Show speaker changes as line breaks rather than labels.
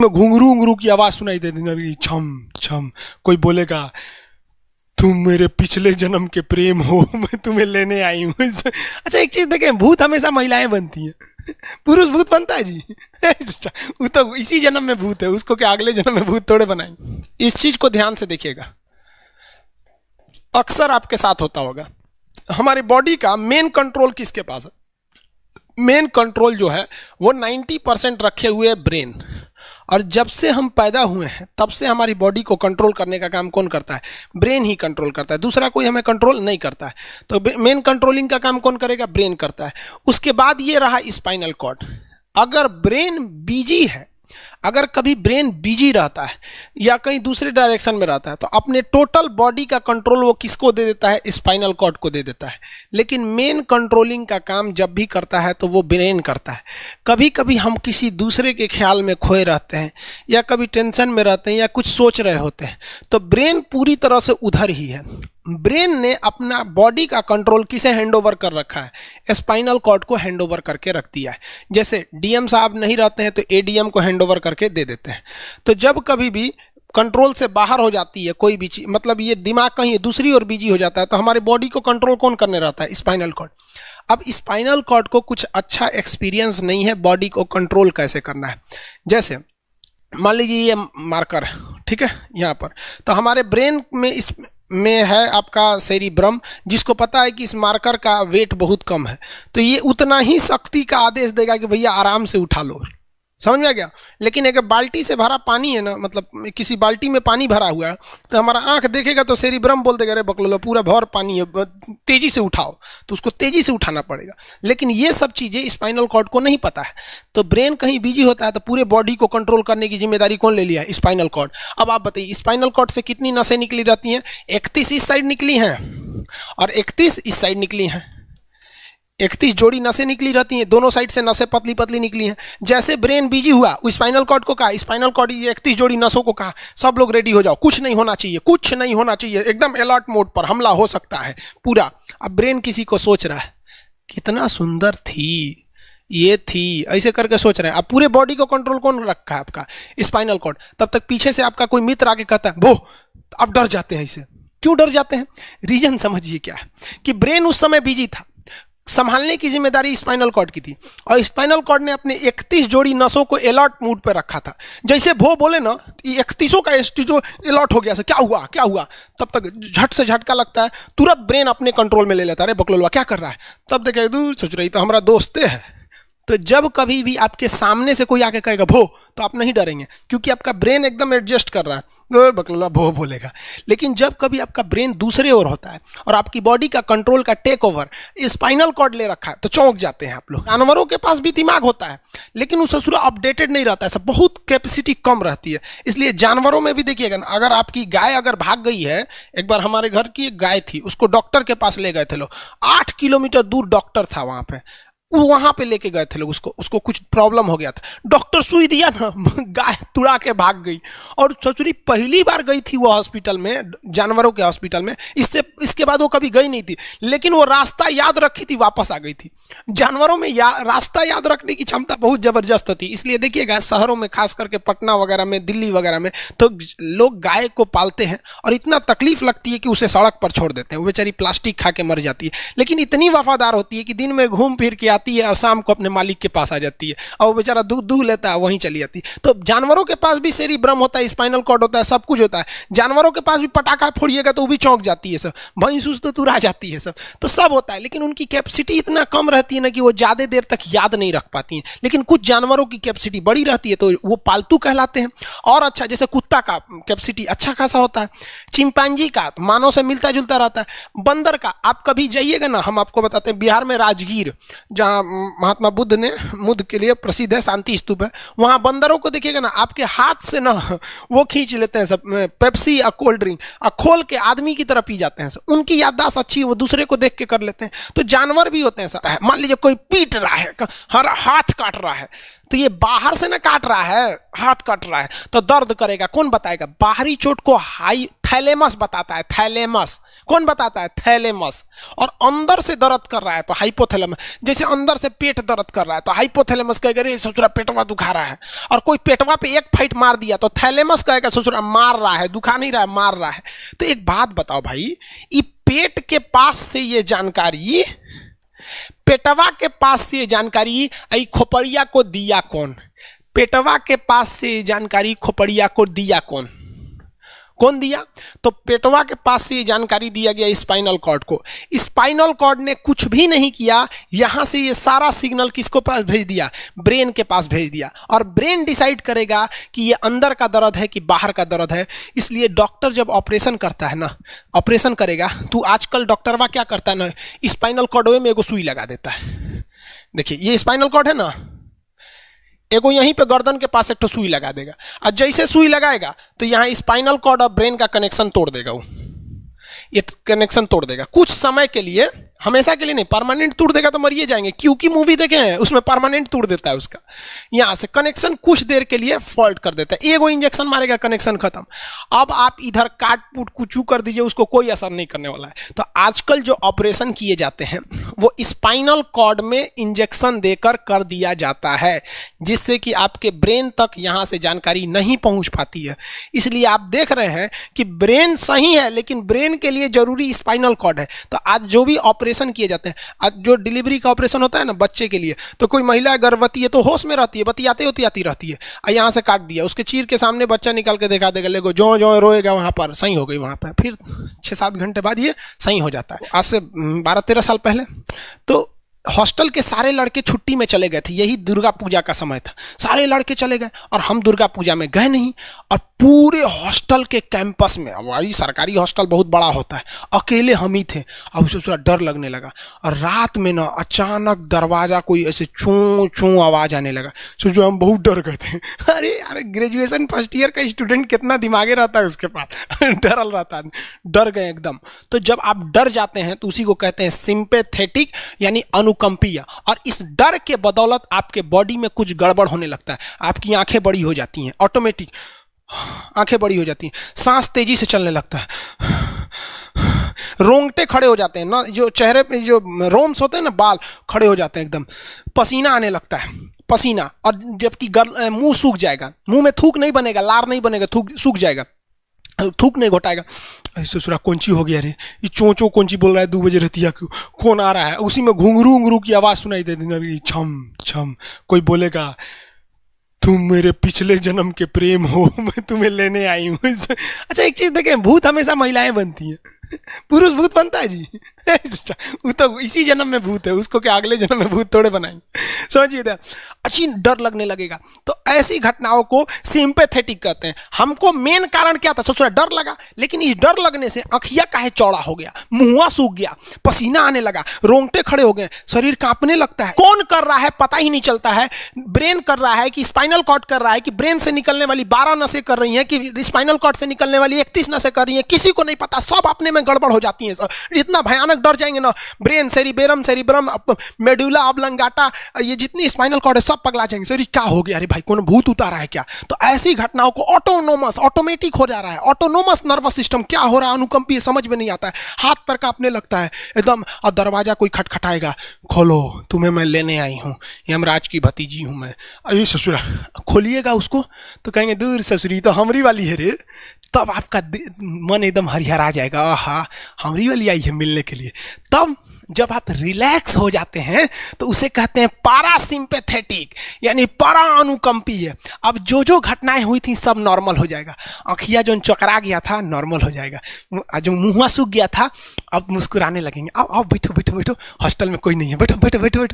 में घुंघरू घुंघरू की आवाज सुनाई देती लगी, छम छम। कोई बोलेगा तुम मेरे पिछले जन्म के प्रेम हो, मैं तुम्हें लेने आई हूँ। अच्छा एक चीज देखें, भूत हमेशा महिलाएं बनती हैं, पुरुष भूत बनता है जी? वो तो इसी जन्म में भूत है, उसको क्या अगले जन्म में भूत थोड़े बनाएंगे। इस चीज को ध्यान से देखिएगा, अक्सर आपके साथ होता होगा। हमारी बॉडी का मेन कंट्रोल किसके पास है? मेन कंट्रोल जो है वो 90% रखे हुए ब्रेन। और जब से हम पैदा हुए हैं तब से हमारी बॉडी को कंट्रोल करने का काम कौन करता है? ब्रेन ही कंट्रोल करता है, दूसरा कोई हमें कंट्रोल नहीं करता है। तो मेन कंट्रोलिंग का काम कौन करेगा? ब्रेन करता है। उसके बाद ये रहा स्पाइनल कॉर्ड। अगर ब्रेन बिजी है, अगर कभी ब्रेन बिजी रहता है या कहीं दूसरे डायरेक्शन में रहता है, तो अपने टोटल बॉडी का कंट्रोल वो किसको दे देता है? स्पाइनल कॉर्ड को दे देता है। लेकिन मेन कंट्रोलिंग का काम जब भी करता है तो वो ब्रेन करता है। कभी कभी हम किसी दूसरे के ख्याल में खोए रहते हैं या कभी टेंशन में रहते हैं या कुछ सोच रहे होते हैं, तो ब्रेन पूरी तरह से उधर ही है। ब्रेन ने अपना बॉडी का कंट्रोल किसे हैंडओवर कर रखा है? स्पाइनल कॉर्ड को हैंडओवर करके रख दिया है। जैसे डीएम साहब नहीं रहते हैं तो एडीएम को हैंडओवर करके दे देते हैं। तो जब कभी भी कंट्रोल से बाहर हो जाती है कोई भी चीज, मतलब ये दिमाग कहीं दूसरी ओर बिजी हो जाता है, तो हमारी बॉडी को कंट्रोल कौन करने रहता है? Spinal cord. अब स्पाइनल कॉर्ड को कुछ अच्छा एक्सपीरियंस नहीं है बॉडी को कंट्रोल कैसे करना है। जैसे मान लीजिए ये मार्कर, ठीक है, यहाँ पर, तो हमारे ब्रेन में इस में है आपका सेरिब्रम, जिसको पता है कि इस मार्कर का वेट बहुत कम है, तो ये उतना ही शक्ति का आदेश देगा कि भैया आराम से उठा लो। समझ में आ गया? लेकिन अगर बाल्टी से भरा पानी है ना, मतलब किसी बाल्टी में पानी भरा हुआ है, तो हमारा आंख देखेगा तो सेरिब्रम बोल देगा अरे बकलोला पूरा भर पानी है, तेजी से उठाओ, तो उसको तेजी से उठाना पड़ेगा। लेकिन ये सब चीज़ें स्पाइनल कॉर्ड को नहीं पता है। तो ब्रेन कहीं बिजी होता है तो पूरे बॉडी को कंट्रोल करने की जिम्मेदारी कौन ले लिया है? Spinal cord. अब आप बताइए स्पाइनल कॉर्ड से कितनी नसें निकली रहती हैं? 31 इस साइड निकली हैं और 31 इस साइड निकली हैं। 31 जोड़ी नसें निकली रहती हैं, दोनों साइड से नसें पतली पतली निकली हैं। जैसे ब्रेन बिजी हुआ, वो स्पाइनल कॉर्ड को कहा, स्पाइनल कॉर्ड 31 जोड़ी नसों को कहा, सब लोग रेडी हो जाओ, कुछ नहीं होना चाहिए, कुछ नहीं होना चाहिए, एकदम अलर्ट मोड पर, हमला हो सकता है पूरा। अब ब्रेन किसी को सोच रहा है कितना सुंदर थी ये थी, ऐसे करके सोच रहे हैं। अब पूरे बॉडी को कंट्रोल कौन रखा है? आपका स्पाइनल कॉर्ड। तब तक पीछे से आपका कोई मित्र आके कहता है वो, अब डर जाते हैं। इसे क्यों डर जाते हैं? रीजन समझिए क्या है कि ब्रेन उस समय बिजी था, संभालने की जिम्मेदारी स्पाइनल कॉर्ड की थी, और स्पाइनल कॉर्ड ने अपने 31 जोड़ी नसों को अलर्ट मूड पर रखा था। जैसे भो बोले ना, 31 का जो अलर्ट हो गया, क्या हुआ क्या हुआ, तब तक झट से झटका लगता है, तुरंत ब्रेन अपने कंट्रोल में ले लेता है। अरे बकलोलवा क्या कर रहा है? तब देखे दूर सोच रही तो हमारा दोस्त है। तो जब कभी भी आपके सामने से कोई आके कहेगा भो, तो आप नहीं डरेंगे, क्योंकि आपका ब्रेन एकदम एडजस्ट कर रहा है, बकलोला भो बोलेगा। लेकिन जब कभी आपका ब्रेन दूसरे ओर होता है और आपकी बॉडी का कंट्रोल का टेक ओवर स्पाइनल कॉर्ड ले रखा है, तो चौंक जाते हैं आप लोग। जानवरों के पास भी दिमाग होता है, लेकिन वो ससुरा अपडेटेड नहीं रहता है, सब बहुत कैपेसिटी कम रहती है। इसलिए जानवरों में भी देखिएगा ना, अगर आपकी गाय अगर भाग गई है, एक बार हमारे घर की एक गाय थी, उसको डॉक्टर के पास ले गए थे लोग, 8 किलोमीटर दूर डॉक्टर था, वहां पे लेके गए थे लोग, उसको कुछ प्रॉब्लम हो गया था, डॉक्टर सुई दिया ना, गाय तुड़ा के भाग गई। और ससुरी पहली बार गई थी वो हॉस्पिटल में, जानवरों के हॉस्पिटल में, इसके बाद वो कभी गई नहीं थी, लेकिन वो रास्ता याद रखी थी, वापस आ गई थी। जानवरों में रास्ता याद रखने की क्षमता बहुत जबरदस्त होती है। इसलिए देखिएगा शहरों में, खास करके पटना वगैरह में, दिल्ली वगैरह में, तो लोग गाय को पालते हैं और इतना तकलीफ लगती है कि उसे सड़क पर छोड़ देते हैं, वो बेचारी प्लास्टिक खा के मर जाती है, लेकिन इतनी वफादार होती है कि दिन में घूम फिर के है और शाम को अपने मालिक के पास आ जाती है, और वो बेचारा दूध लेता है, वहीं चली जाती है। तो जानवरों के पास भी सेरिब्रम होता है, स्पाइनल कॉर्ड होता है, सब कुछ होता है। जानवरों के पास भी पटाखा फोड़िएगा तो वो भी चौंक जाती है, सब भैंस तो तुरा जाती है, सब तो सब होता है। लेकिन उनकी कैपेसिटी इतना कम रहती है ना कि वो ज्यादा देर तक याद नहीं रख पाती हैं। लेकिन कुछ जानवरों की कैपेसिटी बड़ी रहती है, तो वो पालतू कहलाते हैं। और अच्छा, जैसे कुत्ता का कैपेसिटी अच्छा खासा होता है, चिंपांजी का मानव से मिलता जुलता रहता है, बंदर का आप कभी जाइएगा ना, हम आपको बताते हैं, बिहार में राजगीर, जहाँ महात्मा बुद्ध के लिए प्रसिद्ध है, शांति स्तूप है, वहां बंदरों को देखिएगा ना, आपके हाथ से ना वो खींच लेते हैं सब पेप्सी या कोल्ड ड्रिंक, और खोल के आदमी की तरह पी जाते हैं सब। उनकी याददाश्त अच्छी है, वो दूसरे को देख के कर लेते हैं। तो जानवर भी होते हैं, मान लीजिए कोई पीट रहा है, हर हाथ काट रहा है, तो ये बाहर से ना काट रहा है, हाथ कट रहा है तो दर्द करेगा। कौन बताएगा? बाहरी चोट को हाई थैलेमस बताता है। थैलेमस कौन बताता है? थैलेमस। और अंदर से दर्द कर रहा है तो हाइपोथैलेमस। जैसे अंदर से पेट दर्द कर रहा है तो हाइपोथैलेमस कहेगा रे ससुरा पेटवा दुखा रहा है। और कोई पेटवा पे एक फाइट मार दिया तो थैलेमस कहेगा ससुरा मार रहा है, दुखा नहीं रहा है, मार रहा है। तो एक बात बताओ भाई, ये पेट के पास से ये जानकारी, पेटवा के पास से जानकारी आई खोपड़िया को दिया कौन? पेटवा के पास से जानकारी खोपड़िया को दिया कौन? कौन दिया? तो पेटवा के पास से जानकारी दिया गया स्पाइनल कॉर्ड को। स्पाइनल कॉर्ड ने कुछ भी नहीं किया, यहां से ये सारा सिग्नल किसको पास भेज दिया? ब्रेन के पास भेज दिया। और ब्रेन डिसाइड करेगा कि ये अंदर का दर्द है कि बाहर का दर्द है। इसलिए डॉक्टर जब ऑपरेशन करता है ना, ऑपरेशन करेगा तो आजकल डॉक्टरवा क्या करता है ना, स्पाइनल कॉर्ड में एगो सुई लगा देता है। देखिए ये स्पाइनल कॉर्ड है ना, एगो यहीं पे गर्दन के पास एक तो सुई लगा देगा। और जैसे सुई लगाएगा तो यहाँ स्पाइनल कॉर्ड और ब्रेन का कनेक्शन तोड़ देगा। वो ये कनेक्शन तोड़ देगा कुछ समय के लिए, हमेशा के लिए नहीं। परमानेंट तोड़ देगा तो मरिए जाएंगे, क्योंकि मूवी देखे हैं उसमें परमानेंट तोड़ देता है उसका। यहां से कनेक्शन कुछ देर के लिए फॉल्ट कर देता है, एगो इंजेक्शन मारेगा, कनेक्शन खत्म। अब आप इधर काट पुट कुचू कर दीजिए, उसको कोई असर नहीं करने वाला है। तो आजकल जो ऑपरेशन किए जाते हैं वो स्पाइनल कॉर्ड में इंजेक्शन देकर कर दिया जाता है, जिससे कि आपके ब्रेन तक यहां से जानकारी नहीं पहुंच पाती है। इसलिए आप देख रहे हैं कि ब्रेन सही है लेकिन ब्रेन के लिए जरूरी स्पाइनल कॉर्ड है। तो आज जो भी ऑपरेशन किए जाते हैं, आज जो डिलीवरी का ऑपरेशन होता है ना बच्चे के लिए, तो कोई महिला गर्भवती है तो होश में रहती है, बतियाते होती रहती है, यहाँ से काट दिया, उसके चीर के सामने बच्चा निकाल के दिखा देगा, लेगो जो जो रोएगा वहां पर सही हो गई, वहां पर फिर 6-7 घंटे बाद ये सही हो जाता है। आज से 12-13 साल पहले तो हॉस्टल के सारे लड़के छुट्टी में चले गए थे, यही दुर्गा पूजा का समय था, सारे लड़के चले गए और हम दुर्गा पूजा में गए नहीं। और पूरे हॉस्टल के कैंपस में, अब वही सरकारी हॉस्टल बहुत बड़ा होता है, अकेले हम ही थे। अब उसे थोड़ा डर लगने लगा और रात में ना अचानक दरवाजा कोई ऐसे चूं चूं आवाज आने लगा। सोचो हम बहुत डर गए थे। अरे ग्रेजुएशन फर्स्ट ईयर का स्टूडेंट कितना दिमागे रहता है उसके पास, डरल रहता है, डर गए एकदम। तो जब आप डर जाते हैं तो उसी को कहते हैं सिंपैथेटिक यानी अनुकंपीय। और इस डर के बदौलत आपके बॉडी में कुछ गड़बड़ होने लगता है, आपकी आंखें बड़ी हो जाती हैं, ऑटोमेटिक आंखें बड़ी हो जाती हैं, सांस तेजी से चलने लगता है, रोंगटे खड़े हो जाते हैं ना, जो चेहरे पे जो रोम्स होते हैं ना, बाल खड़े हो जाते हैं एकदम, पसीना आने लगता है, पसीना। और जबकि मुंह सूख जाएगा, मुंह में थूक नहीं बनेगा, लार नहीं बनेगा, थूक सूख जाएगा, थूक नहीं घोटाएगा। ससुरा कौन ची हो गया रे, ये चों चों कौन ची बोल रहा है 2 बजे रहती है, कौन आ रहा है? उसी में घुंघरू घुंघरू की आवाज सुनाई देती, छम छम। कोई बोलेगा तुम मेरे पिछले जन्म के प्रेम हो, मैं तुम्हें लेने आई हूँ। अच्छा एक चीज देखें, भूत हमेशा महिलाएं बनती हैं, पुरुष भूत बनता है जी? वो तो इसी जन्म में भूत है, उसको क्या अगले जन्म में भूत थोड़े बनाएंगे? समझिए, अच्छी डर लगने लगेगा। तो ऐसी घटनाओं को सिंपैथेटिक कहते हैं। हमको मेन कारण क्या था? सोचो डर लगा, लेकिन इस डर लगने से आँखिया काहे चौड़ा हो गया, मुंह सूख गया, पसीना आने लगा, रोंगटे खड़े हो गए, शरीर कांपने लगता है। कौन कर रहा है पता ही नहीं चलता है। ब्रेन कर रहा है कि स्पाइनल कॉर्ड कर रहा है कि ब्रेन से निकलने वाली 12 नसें कर रही हैं कि स्पाइनल कॉर्ड से निकलने वाली 31 नसें कर रही हैं, किसी को नहीं पता, सब अपने में गड़बड़ हो जाती है। इतना भयानक डर जाएंगे ना, ब्रेन, सेरिब्रम, मेडुला ऑब्लंगाटा, ये जितनी स्पाइनल कॉर्ड है सब पगला जाएंगे। सर क्या हो गया, अरे भाई कौन भूत उतारा है क्या? तो ऐसी घटनाओं को ऑटोनोमस, ऑटोमेटिक हो जा रहा है, ऑटोनोमस नर्वस सिस्टम क्या हो रहा है, अनुकंपीय, समझ में नहीं आता है, हाथ पर कांपने लगता है एकदम। और दरवाजा कोई खटखटाएगा, खोलो तुम्हें मैं लेने आई हूँ, यमराज की भतीजी हूँ मैं। अरे ससुरा, खोलिएगा उसको तो कहेंगे दूर ससुरी तो हमरी वाली है रे। तब आपका मन एकदम हरिहरा जाएगा, आहा हमरी वाली आई है मिलने के लिए। तब जब आप रिलैक्स हो जाते हैं तो उसे कहते हैं पारासिम्पैथेटिक यानी परा अनुकंपीय। अब जो जो घटनाएं हुई थी सब नॉर्मल हो जाएगा, आँखिया जो चकरा गया था नॉर्मल हो जाएगा, जो मुँह सूख गया था अब मुस्कुराने लगेंगे। अब बैठो बैठो बैठो, हॉस्टल में कोई नहीं है, बैठो बैठो बैठो बैठो,